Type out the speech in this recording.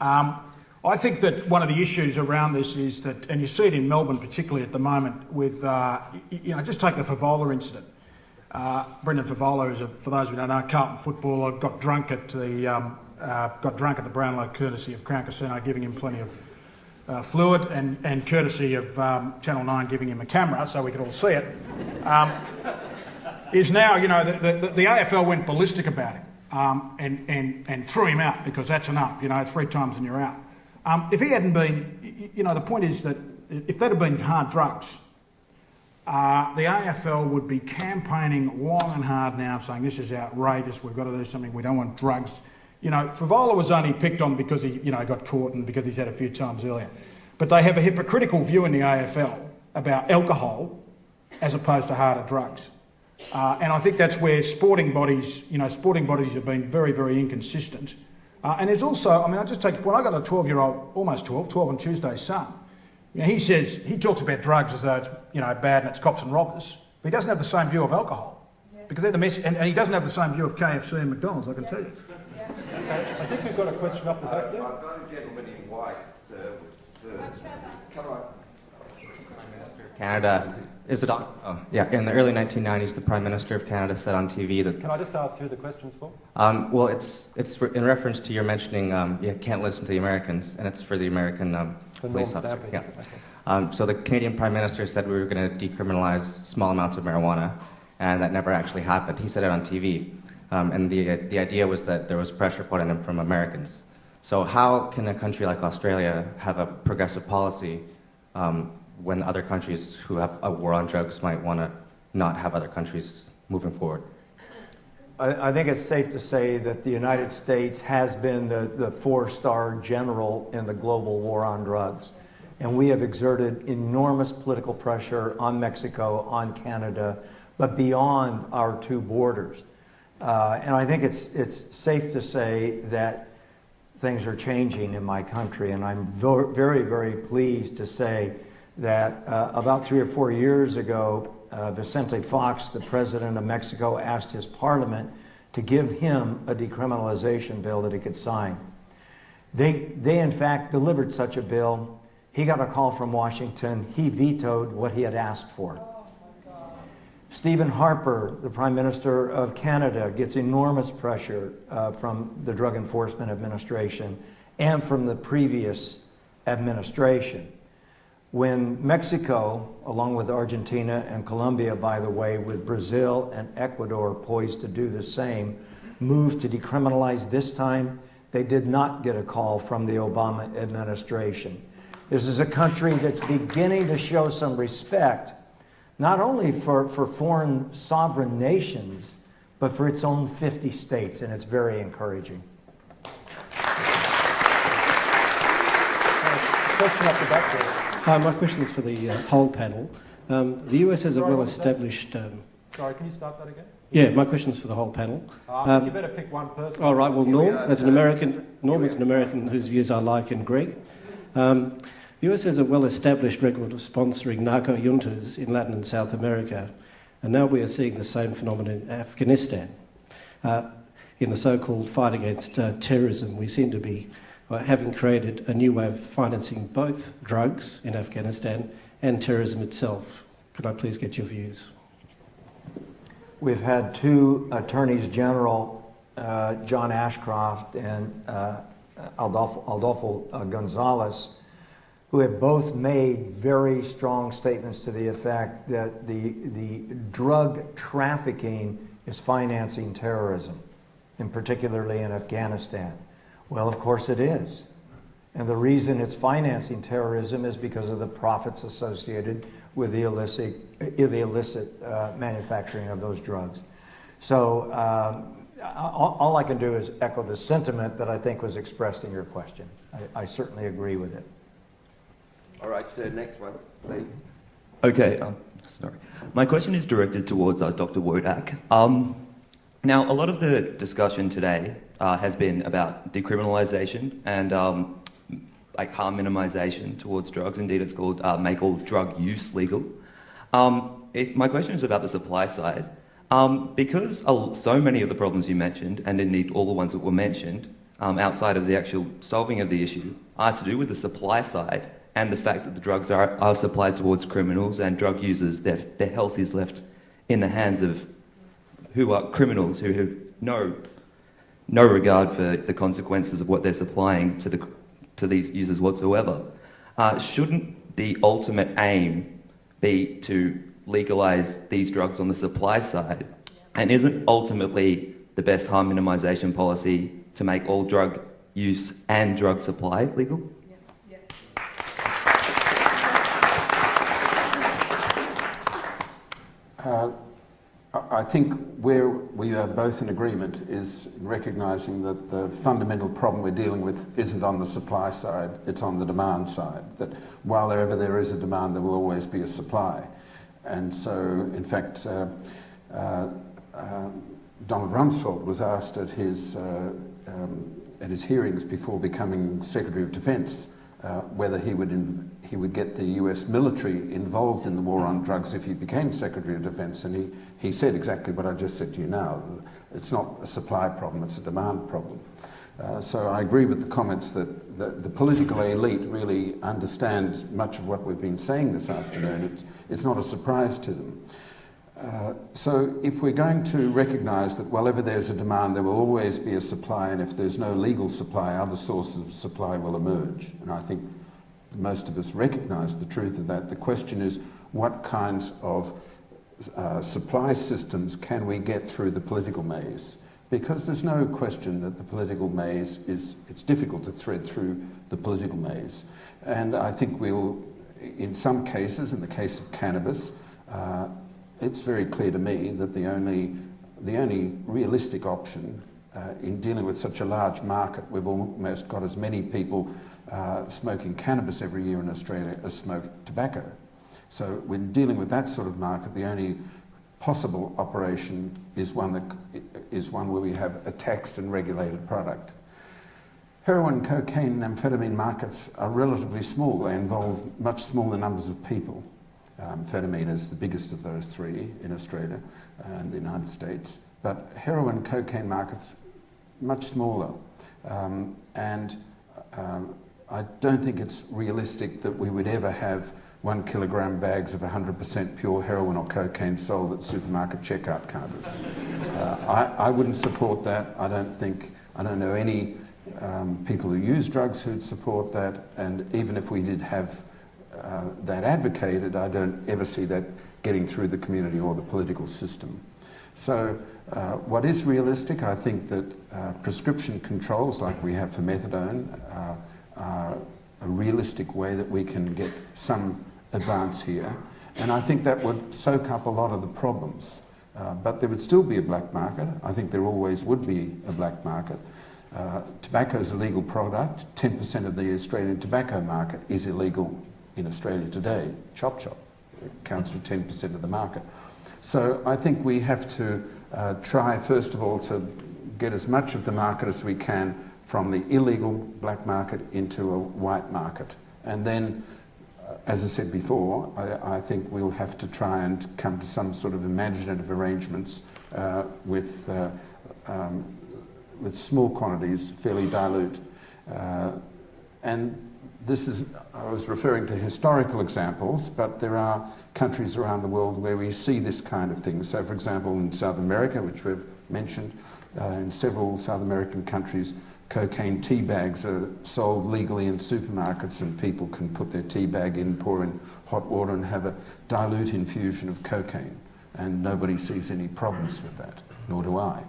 I think that one of the issues around this is that, and you see it in Melbourne particularly at the moment with, just take the Favola incident. Brendan Favola is, for those who don't know, Carlton footballer, got drunk at the Brownlow courtesy of Crown Casino, giving him plenty of fluid, and courtesy of Channel 9 giving him a camera so we could all see it. Is now, the AFL went ballistic about him and threw him out because that's enough, 3 times and you're out. If he hadn't been, the point is that if that had been hard drugs, the AFL would be campaigning long and hard now, saying this is outrageous, we've got to do something, we don't want drugs. Favola was only picked on because he, got caught and because he's had a few times earlier. But they have a hypocritical view in the AFL about alcohol as opposed to harder drugs. And I think that's where sporting bodies have been very, very inconsistent. And there's also, I just take, when I got a 12-year-old, almost 12 on Tuesday, son, he talks about drugs as though it's, bad and it's cops and robbers, but he doesn't have the same view of alcohol. Yeah. Because they're the mess, and he doesn't have the same view of KFC and McDonald's, I can tell you. Yeah. Okay, I think we've got a question up the back there. I've got a gentleman in white, sir. Come on. Prime Minister of Canada. Is it on? Oh, yeah. In the early 1990s, the Prime Minister of Canada said on TV that... Can I just ask who the question's for? Well, it's in reference to your mentioning you can't listen to the Americans, and it's for the American police officer. Yeah. Okay. So the Canadian Prime Minister said we were going to decriminalise small amounts of marijuana, and that never actually happened. He said it on TV, and the idea was that there was pressure put on him from Americans. So how can a country like Australia have a progressive policy when other countries who have a war on drugs might want to not have other countries moving forward? I think it's safe to say that the United States has been the 4-star general in the global war on drugs. And we have exerted enormous political pressure on Mexico, on Canada, but beyond our 2 borders. And I think it's safe to say that things are changing in my country. And I'm very, very pleased to say that about 3 or 4 years ago, Vicente Fox, the president of Mexico, asked his parliament to give him a decriminalization bill that he could sign. They in fact delivered such a bill. He got a call from Washington. He vetoed what he had asked for. Stephen Harper, the Prime Minister of Canada, gets enormous pressure from the Drug Enforcement Administration and from the previous administration. When Mexico, along with Argentina and Colombia, by the way, with Brazil and Ecuador poised to do the same, moved to decriminalize this time, they did not get a call from the Obama administration. This is a country that's beginning to show some respect, not only for foreign sovereign nations, but for its own 50 states, and it's very encouraging. Question up the back there. Hi, my question is for the whole panel. The US has a well-established... Sorry, can you start that again? Yeah, my question is for the whole panel. You better pick one person. All right, well, Norm is an American whose views I like, and Greg. The US has a well-established record of sponsoring narco juntas in Latin and South America, and now we are seeing the same phenomenon in Afghanistan. In the so-called fight against terrorism, we seem to be having created a new way of financing both drugs in Afghanistan and terrorism itself. Could I please get your views? We've had 2 attorneys general, John Ashcroft and Adolfo Gonzalez, who have both made very strong statements to the effect that the drug trafficking is financing terrorism, and particularly in Afghanistan. Well, of course it is. And the reason it's financing terrorism is because of the profits associated with the illicit manufacturing of those drugs. So all I can do is echo the sentiment that I think was expressed in your question. I certainly agree with it. All right, so next one, please. Okay, sorry. My question is directed towards Dr. Wodak. Now, a lot of the discussion today has been about decriminalisation and like harm minimisation towards drugs. Indeed, it's called make all drug use legal. My question is about the supply side. Because so many of the problems you mentioned, and indeed all the ones that were mentioned, outside of the actual solving of the issue, are to do with the supply side and the fact that the drugs are supplied towards criminals and drug users. Their health is left in the hands of who are criminals who have no regard for the consequences of what they're supplying to these users whatsoever. Shouldn't the ultimate aim be to legalise these drugs on the supply side? And isn't ultimately the best harm minimisation policy to make all drug use and drug supply legal? I think where we are both in agreement is recognising that the fundamental problem we're dealing with isn't on the supply side, it's on the demand side. That while there is a demand, there will always be a supply. And so, in fact, Donald Rumsfeld was asked at his hearings before becoming Secretary of Defence whether he would get the US military involved in the war on drugs if he became Secretary of Defence, and he said exactly what I just said to you now. It's not a supply problem, it's a demand problem. So I agree with the comments that the political elite really understand much of what we've been saying this afternoon. It's not a surprise to them. So if we're going to recognise that wherever there's a demand, there will always be a supply, and if there's no legal supply, other sources of supply will emerge. And I think most of us recognise the truth of that. The question is, what kinds of supply systems can we get through the political maze? Because there's no question that the political maze it's difficult to thread through the political maze. And I think we'll, in some cases, in the case of cannabis, it's very clear to me that the only realistic option in dealing with such a large market, we've almost got as many people smoking cannabis every year in Australia as smoke tobacco. So when dealing with that sort of market, the only possible operation is one where we have a taxed and regulated product. Heroin, cocaine and amphetamine markets are relatively small. They involve much smaller numbers of people. Amphetamine is the biggest of those three in Australia and the United States, but heroin, cocaine markets much smaller. I don't think it's realistic that we would ever have 1 kilogram bags of 100% pure heroin or cocaine sold at supermarket checkout counters. I wouldn't support that. I don't know any people who use drugs who'd support that, and even if we did have that advocated, I don't ever see that getting through the community or the political system. So what is realistic, I think that prescription controls like we have for methadone are a realistic way that we can get some advance here, and I think that would soak up a lot of the problems. But there would still be a black market. I think there always would be a black market. Tobacco is a legal product. 10% of the Australian tobacco market is illegal in Australia today. Chop chop accounts for 10% of the market. So I think we have to try first of all to get as much of the market as we can from the illegal black market into a white market. And then, as I said before, I think we'll have to try and come to some sort of imaginative arrangements with small quantities, fairly dilute. And this is, I was referring to historical examples, but there are countries around the world where we see this kind of thing. So, for example, in South America, which we've mentioned, in several South American countries, cocaine tea bags are sold legally in supermarkets, and people can put their tea bag in, pour in hot water and have a dilute infusion of cocaine. And nobody sees any problems with that, nor do I.